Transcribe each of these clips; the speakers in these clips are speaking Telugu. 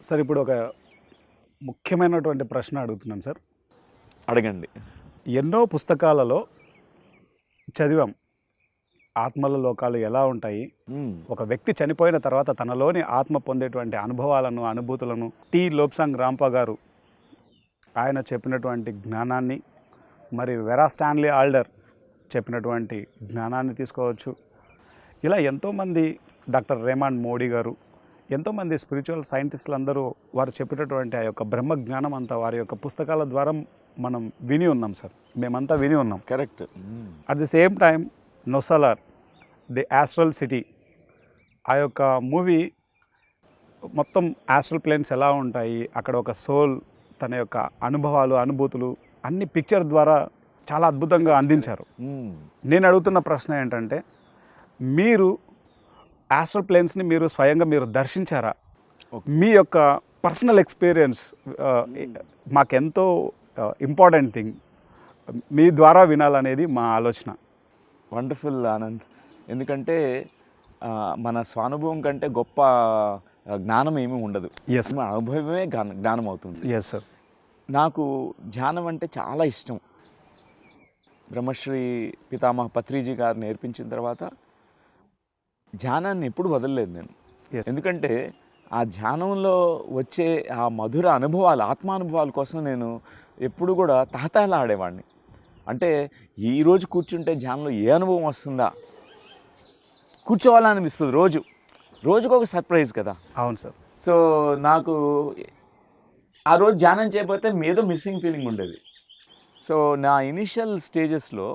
సార్ ఇప్పుడు ఒక ముఖ్యమైనటువంటి ప్రశ్న అడుగుతున్నాను సార్. అడగండి. ఎన్నో పుస్తకాలలో చదివాం ఆత్మల లోకాలు ఎలా ఉంటాయి, ఒక వ్యక్తి చనిపోయిన తర్వాత తనలోని ఆత్మ పొందేటువంటి అనుభవాలను అనుభూతులను లోబ్సాంగ్ రాంపా గారు ఆయన చెప్పినటువంటి జ్ఞానాన్ని, మరి వెరా స్టాన్లీ ఆల్డర్ చెప్పినటువంటి జ్ఞానాన్ని తీసుకోవచ్చు. ఇలా ఎంతోమంది డాక్టర్ రేమాండ్ మోడీ గారు, ఎంతోమంది స్పిరిచువల్ సైంటిస్టులు అందరూ వారు చెప్పినటువంటి ఆ యొక్క బ్రహ్మ జ్ఞానం అంతా వారి యొక్క పుస్తకాల ద్వారా మనం విని ఉన్నాం సార్. మేమంతా విని ఉన్నాం. Correct. At the same time నొసలార్ ది ఆస్ట్రల్ సిటీ, ఆ యొక్క మూవీ మొత్తం ఆస్ట్రల్ ప్లేన్స్ ఎలా ఉంటాయి, అక్కడ ఒక సోల్ తన యొక్క అనుభవాలు అనుభూతులు అన్ని పిక్చర్ ద్వారా చాలా అద్భుతంగా అందించారు. నేను అడుగుతున్న ప్రశ్న ఏంటంటే, మీరు ఆస్ట్రల్ ప్లేన్స్ని మీరు స్వయంగా మీరు దర్శించారా? మీ యొక్క పర్సనల్ ఎక్స్పీరియన్స్ మాకెంతో ఇంపార్టెంట్ థింగ్, మీ ద్వారా వినాలనేది మా ఆలోచన. వండర్ఫుల్ ఆనంద్. ఎందుకంటే మన స్వానుభవం కంటే గొప్ప జ్ఞానం ఏమీ ఉండదు. ఎస్, మన అనుభవమే జ్ఞానం అవుతుంది. Yes sir. నాకు ధ్యానం అంటే చాలా ఇష్టం. బ్రహ్మశ్రీ పితామహ పత్రిజీ గారు నేర్పించిన తర్వాత ధ్యానాన్ని ఎప్పుడు వదలలేదు నేను. ఎందుకంటే ఆ ధ్యానంలో వచ్చే ఆ మధుర అనుభవాలు, ఆత్మానుభవాల కోసం నేను ఎప్పుడు కూడా తహతహలాడేవాడిని. అంటే ఈరోజు కూర్చుంటే ధ్యానంలో ఏ అనుభవం వస్తుందా, కూర్చోవాలనిపిస్తుంది. రోజుకు ఒక సర్ప్రైజ్ కదా. అవును సార్. సో నాకు ఆ రోజు ధ్యానం చేయకపోతే ఏదో మిస్సింగ్ ఫీలింగ్ ఉండేది. సో నా ఇనిషియల్ స్టేజెస్లో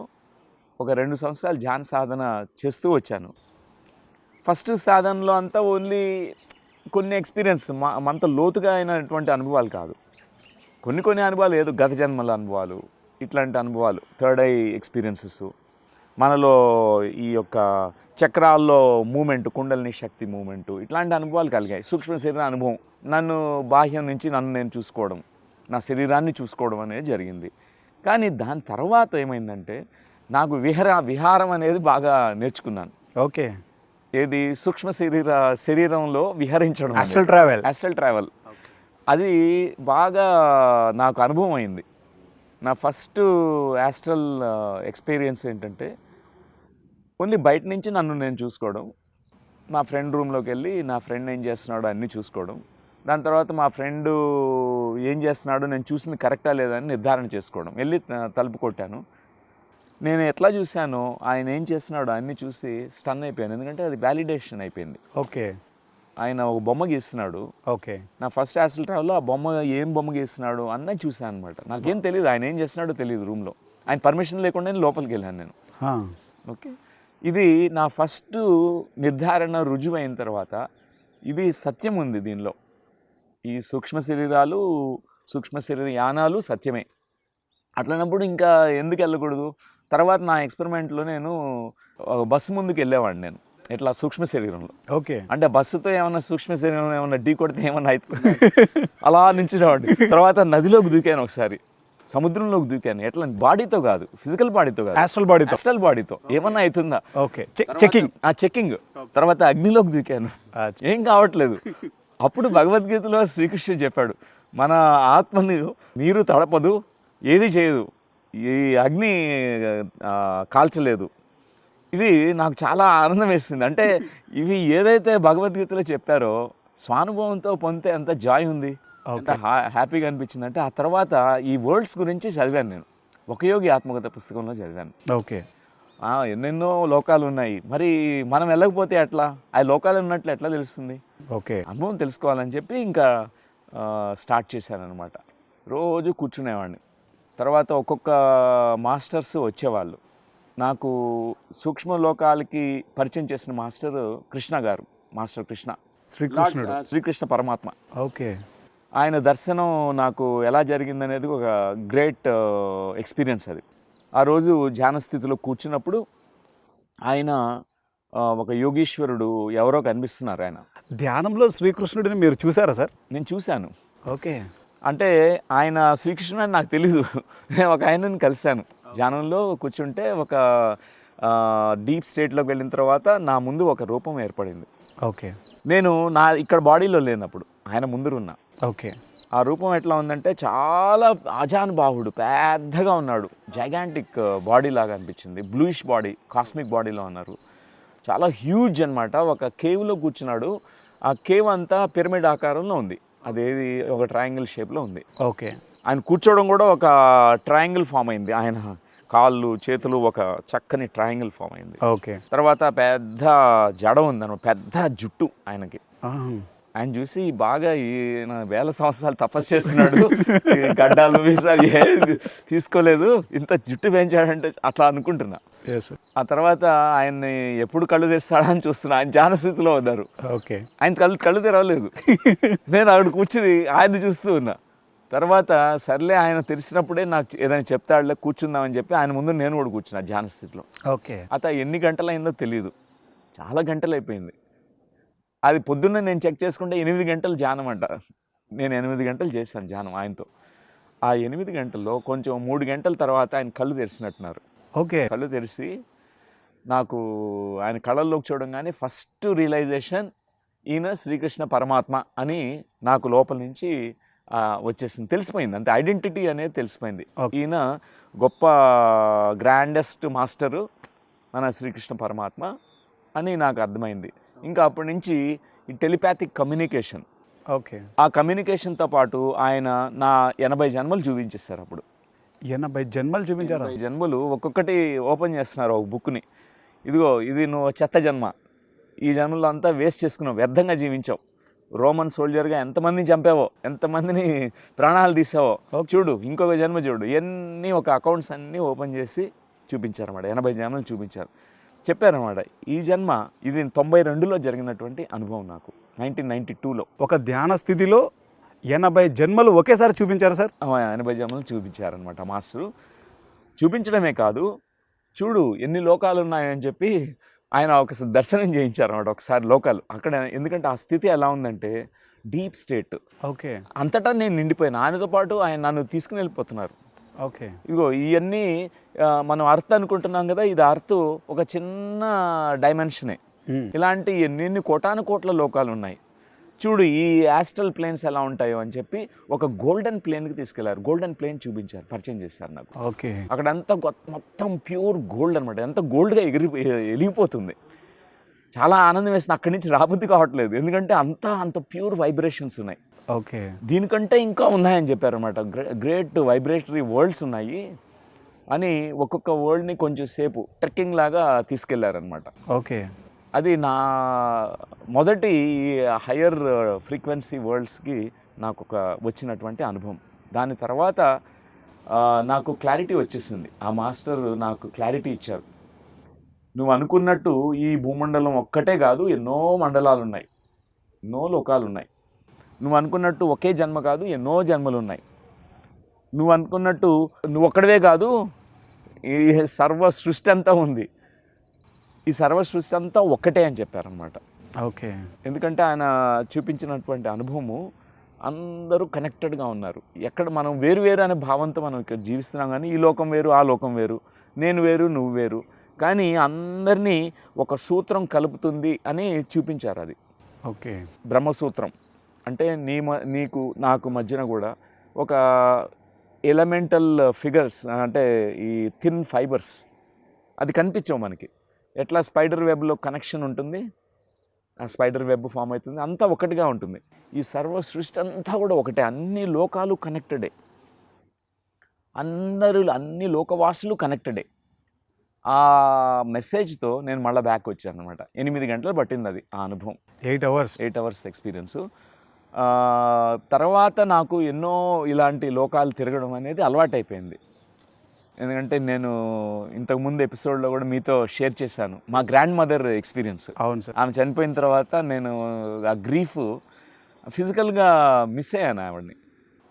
ఒక 2 సంవత్సరాలు ధ్యాన సాధన చేస్తూ వచ్చాను. ఫస్ట్ సాధనలో అంతా ఓన్లీ కొన్ని ఎక్స్పీరియన్స్, మనతో లోతుగా అయినటువంటి అనుభవాలు కాదు. కొన్ని అనుభవాలు ఏదో గత జన్మల అనుభవాలు, ఇట్లాంటి అనుభవాలు, థర్డ్ ఐ ఎక్స్పీరియన్సెస్, మనలో ఈ యొక్క చక్రాల్లో మూమెంట్, కుండలిని శక్తి మూమెంటు, ఇట్లాంటి అనుభవాలు కలిగాయి. సూక్ష్మ శరీర అనుభవం, నన్ను బాహ్యం నుంచి నన్ను నేను చూసుకోవడం, నా శరీరాన్ని చూసుకోవడం అనేది జరిగింది. కానీ దాని తర్వాత ఏమైందంటే నాకు విహారం అనేది బాగా నేర్చుకున్నాను. ఓకే. ఏది సూక్ష్మ శరీరంలో విహరించడం, ఆస్ట్రల్ ట్రావెల్ అది బాగా నాకు అనుభవం అయింది. నా ఫస్ట్ ఆస్ట్రల్ ఎక్స్పీరియన్స్ ఏంటంటే ఓన్లీ బయట నుంచి నన్ను నేను చూసుకోవడం, మా ఫ్రెండ్ రూమ్లోకి వెళ్ళి నా ఫ్రెండ్ ఏం చేస్తున్నాడో అన్నీ చూసుకోవడం, దాని తర్వాత మా ఫ్రెండ్ ఏం చేస్తున్నాడో నేను చూసింది కరెక్టా లేదా అని నిర్ధారణ చేసుకోవడం. వెళ్ళి తలుపు కొట్టాను. నేను ఎట్లా చూశానో ఆయన ఏం చేస్తున్నాడో అన్నీ చూసి స్టన్ అయిపోయాను. ఎందుకంటే అది వ్యాలిడేషన్ అయిపోయింది. ఓకే. ఆయన ఒక బొమ్మ గీస్తున్నాడు. ఓకే. నా ఫస్ట్ ఆస్ట్రల్ ట్రావెల్లో ఆ బొమ్మ ఏం బొమ్మ గీస్తున్నాడు అన్నీ చూశాను అనమాట. నాకేం తెలియదు, ఆయన ఏం చేస్తున్నాడో తెలియదు. రూమ్లో ఆయన పర్మిషన్ లేకుండా నేను లోపలికి వెళ్ళాను నేను. ఓకే. ఇది నా ఫస్ట్ నిర్ధారణ రుజువు అయిన తర్వాత ఇది సత్యం ఉంది దీనిలో. ఈ సూక్ష్మ శరీరాలు, సూక్ష్మ శరీర యానాలు సత్యమే. అట్లనప్పుడు ఇంకా ఎందుకు వెళ్ళకూడదు? తర్వాత నా ఎక్స్పెరిమెంట్లో నేను బస్సు ముందుకు వెళ్ళేవాడిని నేను, ఇట్లా సూక్ష్మ శరీరంలో. ఓకే. అంటే బస్సుతో ఏమన్నా సూక్ష్మ శరీరంలో ఏమన్నా ఢీ కొడితే ఏమన్నా అవుతుంది అలా నించునేవాడిని. తర్వాత నదిలోకి దూకాను, ఒకసారి సముద్రంలోకి దూకాను. ఎట్లా? బాడీతో కాదు, ఫిజికల్ బాడీతో కాదు, ఆస్ట్రల్ బాడీతో ఏమన్నా అవుతుందా. ఓకే. చెకింగ్. తర్వాత అగ్నిలోకి దూకాను, ఏం కావట్లేదు. అప్పుడు భగవద్గీతలో శ్రీకృష్ణుడు చెప్పాడు, మన ఆత్మని నీరు తడపదు, ఏది చేయదు, ఈ అగ్ని కాల్చలేదు. ఇది నాకు చాలా ఆనందం వేస్తుంది. అంటే ఇవి ఏదైతే భగవద్గీతలో చెప్పారో స్వానుభవంతో పొందితే ఎంత జాయ్ ఉంది, ఎంత హ్యాపీగా అనిపించింది. అంటే ఆ తర్వాత ఈ వర్డ్స్ గురించి చదివాను నేను, ఒక యోగి ఆత్మకథ పుస్తకంలో చదివాను. ఓకే. ఎన్నెన్నో లోకాలు ఉన్నాయి, మరి మనం వెళ్ళకపోతే ఎట్లా? ఆ లోకాలు ఉన్నట్లు ఎట్లా తెలుస్తుంది? ఓకే. అనుభవం తెలుసుకోవాలని చెప్పి ఇంకా స్టార్ట్ చేశాను అనమాట. రోజు కూర్చునేవాడిని. తర్వాత ఒక్కొక్క మాస్టర్స్ వచ్చేవాళ్ళు. నాకు సూక్ష్మ లోకాలకి పరిచయం చేసిన మాస్టర్ కృష్ణ గారు, మాస్టర్ కృష్ణ, శ్రీకృష్ణ పరమాత్మ. ఓకే. ఆయన దర్శనం నాకు ఎలా జరిగిందనేది ఒక గ్రేట్ ఎక్స్పీరియన్స్ అది. ఆ రోజు ధ్యాన స్థితిలో కూర్చున్నప్పుడు ఆయన ఒక యోగీశ్వరుడు ఎవరో కనిపిస్తున్నారు. ఆయన ధ్యానంలో శ్రీకృష్ణుడిని మీరు చూసారా సార్? నేను చూశాను. ఓకే. అంటే ఆయన శ్రీకృష్ణుడు అని నాకు తెలీదు. ఒక ఆయనని కలిశాను ధ్యానంలో కూర్చుంటే. ఒక డీప్ స్టేట్లోకి వెళ్ళిన తర్వాత నా ముందు ఒక రూపం ఏర్పడింది. ఓకే. నేను ఇక్కడ బాడీలో లేనప్పుడు ఆయన ముందురున్నా. ఓకే. ఆ రూపం ఎట్లా ఉందంటే చాలా ఆజానుబాహుడు, పెద్దగా ఉన్నాడు, జైగాంటిక్ బాడీ లాగా అనిపించింది, బ్లూయిష్ బాడీ, కాస్మిక్ బాడీలో ఉన్నారు, చాలా హ్యూజ్ అనమాట. ఒక కేవ్లో కూర్చున్నాడు. ఆ కేవ్ అంతా పిరమిడ్ ఆకారంలో ఉంది, అదేది ఒక ట్రయాంగిల్ షేప్లో ఉంది. ఓకే. ఆయన కూర్చోవడం కూడా ఒక ట్రయాంగిల్ ఫామ్ అయింది, ఆయన కాళ్ళు చేతులు ఒక చక్కని ట్రయాంగిల్ ఫామ్ అయింది. ఓకే. తర్వాత పెద్ద జడ ఉందన్నమాట, పెద్ద జుట్టు ఆయనకి. ఆయన చూసి బాగా ఈయన వేల సంవత్సరాలు తపస్సు చేస్తున్నాడు, ఈ గడ్డాలు మీసాలు తీసుకోలేదు, ఇంత జుట్టు పెంచాడంటే అట్లా అనుకుంటున్నా. ఆ తర్వాత ఆయన్ని ఎప్పుడు కళ్ళు తెస్తాడా అని చూస్తున్నా, ఆయన ధ్యాన స్థితిలో ఉన్నారు. ఓకే. ఆయన కళ్ళు తెరవలేదు. నేను ఆవిడ కూర్చుని ఆయన చూస్తూ ఉన్నా. తర్వాత సర్లే ఆయన తెరిచినప్పుడే నాకు ఏదైనా చెప్తాడులే, కూర్చుందామని చెప్పి ఆయన ముందు నేను కూడా కూర్చున్నా ధ్యాన స్థితిలో. ఓకే. ఎన్ని గంటలు అయిందో తెలియదు, చాలా గంటలు అయిపోయింది. అది పొద్దున్న నేను చెక్ చేసుకుంటే 8 గంటలు ధ్యానం అంట. నేను 8 గంటలు చేశాను ధ్యానం ఆయనతో. ఆ 8 గంటల్లో కొంచెం 3 గంటల తర్వాత ఆయన కళ్ళు తెరిచినట్టున్నారు. ఓకే. కళ్ళు తెరిచి నాకు ఆయన కళ్ళల్లోకి చూడంగానే ఫస్ట్ రియలైజేషన్, ఈయన శ్రీకృష్ణ పరమాత్మ అని నాకు లోపల నుంచి వచ్చేసింది, తెలిసిపోయింది. అంతే, ఐడెంటిటీ అనేది తెలిసిపోయింది. ఈయన గొప్ప గ్రాండెస్ట్ మాస్టరు మన శ్రీకృష్ణ పరమాత్మ అని నాకు అర్థమైంది. ఇంకా అప్పటి నుంచి ఈ టెలిపాథిక్ కమ్యూనికేషన్. ఓకే. ఆ కమ్యూనికేషన్తో పాటు ఆయన నా 80 జన్మలు చూపించేస్తారు. అప్పుడు 80 జన్మలు చూపించారు. 80 జన్మలు ఒక్కొక్కటి ఓపెన్ చేస్తున్నారు ఒక బుక్ని. ఇదిగో ఇది నువ్వు చెత్త జన్మ, ఈ జన్మలో అంతా వేస్ట్ చేసుకున్నావు, వ్యర్థంగా జీవించావు, రోమన్ సోల్జర్గా ఎంతమందిని చంపావో, ఎంతమందిని ప్రాణాలు తీసావో చూడు, ఇంకొక జన్మ చూడు, ఇవన్నీ ఒక అకౌంట్స్ అన్నీ ఓపెన్ చేసి చూపించారన్నమాట. 80 జన్మలు చూపించారు, చెప్పారన్నమాట. ఈ జన్మ ఇది 92లో జరిగినటువంటి అనుభవం నాకు, 1992లో. ఒక ధ్యాన స్థితిలో 80 జన్మలు ఒకేసారి చూపించారు సార్? 80 జన్మలు చూపించారనమాట మాస్టరు. చూపించడమే కాదు, చూడు ఎన్ని లోకాలు ఉన్నాయని చెప్పి ఆయన ఒక దర్శనం చేయించారన్నమాట ఒకసారి లోకాలు అక్కడ. ఎందుకంటే ఆ స్థితి ఎలా ఉందంటే డీప్ స్టేట్. ఓకే. అంతటా నేను నిండిపోయాను, ఆయనతో పాటు ఆయన నన్ను తీసుకుని వెళ్ళిపోతున్నారు. ఓకే. ఇదిగో ఇవన్నీ మనం అర్త్ అనుకుంటున్నాం కదా, ఇది అర్త్ ఒక చిన్న డైమెన్షనే. ఇలాంటి ఎన్ని కోట్ల లోకాలు ఉన్నాయి చూడు, ఈ యాస్ట్రల్ ప్లేన్స్ ఎలా ఉంటాయో అని చెప్పి ఒక గోల్డెన్ ప్లేన్కి తీసుకెళ్లారు. గోల్డెన్ ప్లేన్ చూపించారు, పరిచయం చేశారు నాకు. ఓకే. అక్కడంతా మొత్తం ప్యూర్ గోల్డ్ అనమాట, ఎంత గోల్డ్గా ఎగిరిపోతుంది. చాలా ఆనందం వేస్తుంది, అక్కడి నుంచి రాబుద్ది కావట్లేదు, ఎందుకంటే అంత ప్యూర్ వైబ్రేషన్స్ ఉన్నాయి. ఓకే. దీనికంటే ఇంకా ఉన్నాయని చెప్పారు అనమాట. గ్రేట్ వైబ్రేటరీ వరల్డ్స్ ఉన్నాయి అని ఒక్కొక్క వరల్డ్ని కొంచెం సేపు ట్రెక్కింగ్ లాగా తీసుకెళ్లారనమాట. ఓకే. అది నా మొదటి హయ్యర్ ఫ్రీక్వెన్సీ వరల్డ్స్కి నాకు వచ్చినటువంటి అనుభవం. దాని తర్వాత నాకు క్లారిటీ వచ్చేసింది. ఆ మాస్టర్ నాకు క్లారిటీ ఇచ్చారు, నువ్వు అనుకున్నట్టు ఈ భూమండలం ఒక్కటే కాదు, ఎన్నో మండలాలు ఉన్నాయి, ఎన్నో లోకాలు ఉన్నాయి. నువ్వు అనుకున్నట్టు ఒకే జన్మ కాదు, ఎన్నో జన్మలు ఉన్నాయి. నువ్వు అనుకున్నట్టు నువ్వు ఒక్కడవే కాదు, ఈ సర్వ సృష్టి అంతా ఉంది, ఈ సర్వ సృష్టి అంతా ఒక్కటే అని చెప్పారనమాట. ఓకే. ఎందుకంటే ఆయన చూపించినటువంటి అనుభవము అందరూ కనెక్టెడ్గా ఉన్నారు. ఎక్కడ మనం వేరు అనే భావంతో మనం ఇక్కడ జీవిస్తున్నాం, కానీ ఈ లోకం వేరు, ఆ లోకం వేరు, నేను వేరు, నువ్వు వేరు, కానీ అందరినీ ఒక సూత్రం కలుపుతుంది అని చూపించారు. అది ఓకే. బ్రహ్మసూత్రం అంటే నీకు నాకు మధ్యన కూడా ఒక ఎలిమెంటల్ ఫిగర్స్, అంటే ఈ థిన్ ఫైబర్స్ అది కనిపించవు మనకి. ఎట్లా స్పైడర్ వెబ్లో కనెక్షన్ ఉంటుంది, ఆ స్పైడర్ వెబ్ ఫామ్ అవుతుంది, అంతా ఒకటిగా ఉంటుంది. ఈ సర్వ సృష్టి అంతా కూడా ఒకటే, అన్ని లోకాలు కనెక్టెడే, అన్ని లోకవాసులు కనెక్టెడే. ఆ మెసేజ్తో నేను మళ్ళీ బ్యాక్ వచ్చాను అనమాట. 8 గంటలు పట్టింది అది, ఆ అనుభవం. 8 అవర్స్ ఎక్స్పీరియన్సు. తర్వాత నాకు ఎన్నో ఇలాంటి లోకాలు తిరగడం అనేది అలవాటైపోయింది. ఎందుకంటే నేను ఇంతకుముందు ఎపిసోడ్లో కూడా మీతో షేర్ చేశాను మా గ్రాండ్ మదర్ ఎక్స్పీరియన్స్. అవును సార్. ఆమె చనిపోయిన తర్వాత నేను ఆ గ్రీఫ్ ఫిజికల్గా మిస్ అయ్యాను ఆవిడని.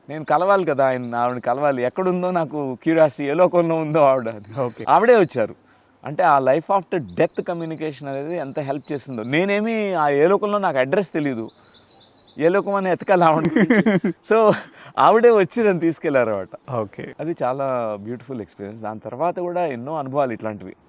నేను కలవాలి కదా, ఆవిడని కలవాలి, ఎక్కడుందో నాకు క్యూరియాసిటీ, ఏ లోకంలో ఉందో ఆవిడ. ఓకే. ఆవిడే వచ్చారు. అంటే ఆ లైఫ్ ఆఫ్టర్ డెత్ కమ్యూనికేషన్ అనేది ఎంత హెల్ప్ చేసిందో. నేనేమి ఆ ఏ లోకంలో నాకు అడ్రస్ తెలీదు, ఏ లోకం అని ఎతకాలి ఆవిడ. సో ఆవిడే వచ్చి నన్ను తీసుకెళ్లారు అనమాట. ఓకే. అది చాలా బ్యూటిఫుల్ ఎక్స్పీరియన్స్. దాని తర్వాత కూడా ఎన్నో అనుభవాలు ఇట్లాంటివి.